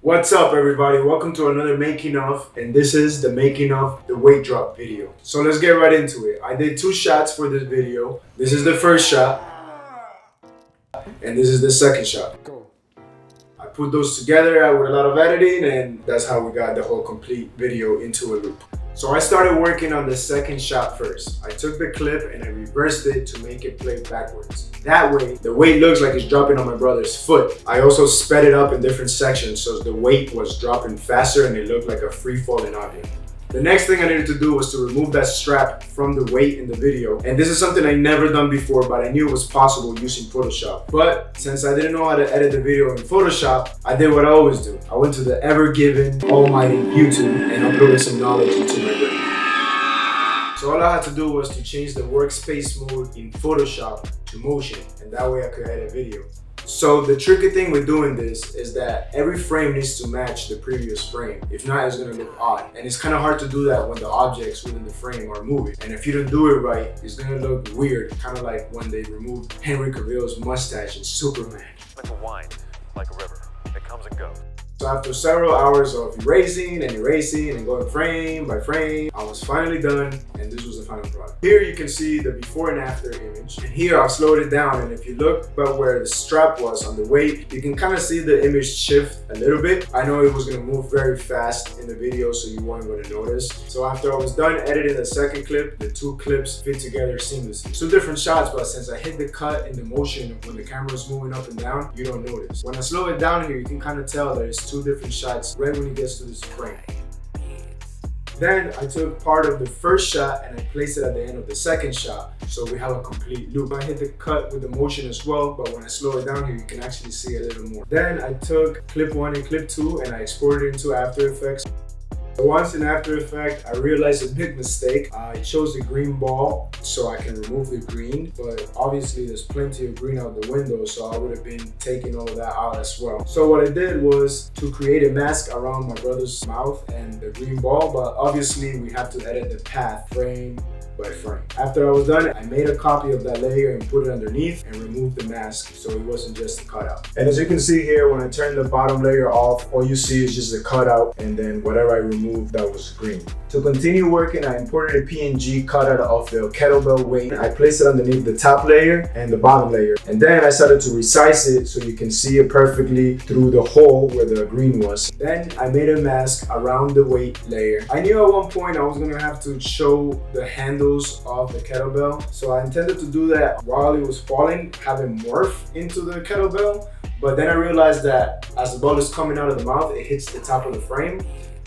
What's up, everybody? Welcome to another making of, and this is the making of the weight drop video. So let's get right into it. I did 2 shots for this video. This is the first shot, and this is the second shot. Go. I put those together with a lot of editing, and that's how we got the whole complete video into a loop. So I started working on the second shot first. I took the clip and I reversed it to make it play backwards. That way, the weight looks like it's dropping on my brother's foot. I also sped it up in different sections so the weight was dropping faster and it looked like a free-falling object. The next thing I needed to do was to remove that strap from the weight in the video. And this is something I never done before, but I knew it was possible using Photoshop. But since I didn't know how to edit the video in Photoshop, I did what I always do. I went to the ever-given, almighty YouTube and uploaded some knowledge into my brain. So all I had to do was to change the workspace mode in Photoshop to motion, and that way I could edit video. So the tricky thing with doing this is that every frame needs to match the previous frame. If not, it's gonna look odd. And it's kind of hard to do that when the objects within the frame are moving. And if you don't do it right, it's gonna look weird, kind of like when they removed Henry Cavill's mustache in Superman. Like a wind, like a river. It comes and goes. So after several hours of erasing and going frame by frame, I was finally done, and this was the final product. Here you can see the before and after image. And here I've slowed it down, and if you look about where the strap was on the weight, you can kind of see the image shift a little bit. I know it was gonna move very fast in the video, so you weren't gonna notice. So after I was done editing the second clip, the 2 clips fit together seamlessly. 2 different shots, but since I hit the cut in the motion when the camera was moving up and down, you don't notice. When I slow it down here, you can kind of tell that it's 2 different shots right when it gets to this frame. Then I took part of the first shot and I placed it at the end of the second shot, so we have a complete loop. I hit the cut with the motion as well, but when I slow it down here, you can actually see a little more. Then I took clip 1 and clip 2 and I exported it into After Effects. Once in After Effects, I realized a big mistake. I chose the green ball so I can remove the green, but obviously there's plenty of green out the window, so I would have been taking all of that out as well. So what I did was to create a mask around my brother's mouth and the green ball, but obviously we have to edit the path frame by frame. After I was done, I made a copy of that layer and put it underneath and removed the mask so it wasn't just a cutout. And as you can see here, when I turn the bottom layer off, all you see is just a cutout and then whatever I removed that was green. To continue working, I imported a PNG cutout of the kettlebell weight. I placed it underneath the top layer and the bottom layer. And then I started to resize it so you can see it perfectly through the hole where the green was. Then I made a mask around the weight layer. I knew at one point I was gonna have to show the handle of the kettlebell, so I intended to do that while it was falling, have it morph into the kettlebell, but then I realized that as the ball is coming out of the mouth, it hits the top of the frame,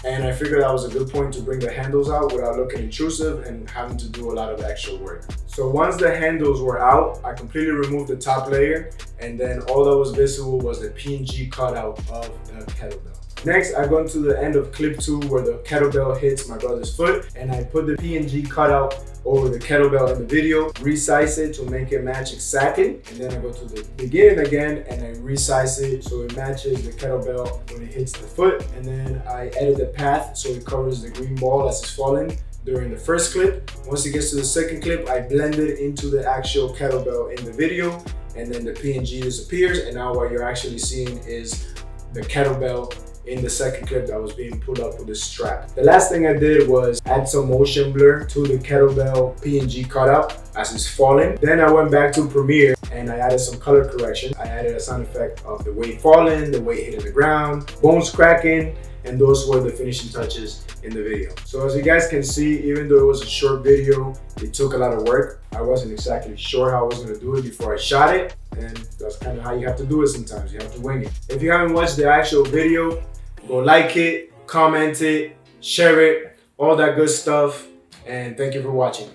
and I figured that was a good point to bring the handles out without looking intrusive and having to do a lot of extra work. So once the handles were out, I completely removed the top layer, and then all that was visible was the PNG cutout of the kettlebell. Next, I've gone to the end of clip 2 where the kettlebell hits my brother's foot, and I put the PNG cutout over the kettlebell in the video, resize it to make it match exactly, and then I go to the beginning again and I resize it so it matches the kettlebell when it hits the foot, and then I edit the path so it covers the green ball as it's falling during the first clip. Once it gets to the second clip, I blend it into the actual kettlebell in the video, and then the PNG disappears, and now what you're actually seeing is the kettlebell in the second clip that was being pulled up with the strap. The last thing I did was add some motion blur to the kettlebell PNG cutout as it's falling. Then I went back to Premiere and I added some color correction. I added a sound effect of the weight falling, the weight hitting the ground, bones cracking, and those were the finishing touches in the video. So as you guys can see, even though it was a short video, it took a lot of work. I wasn't exactly sure how I was gonna do it before I shot it, and that's kind of how you have to do it sometimes. You have to wing it. If you haven't watched the actual video, go like it, comment it, share it, all that good stuff, and thank you for watching.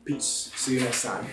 Peace. See you next time.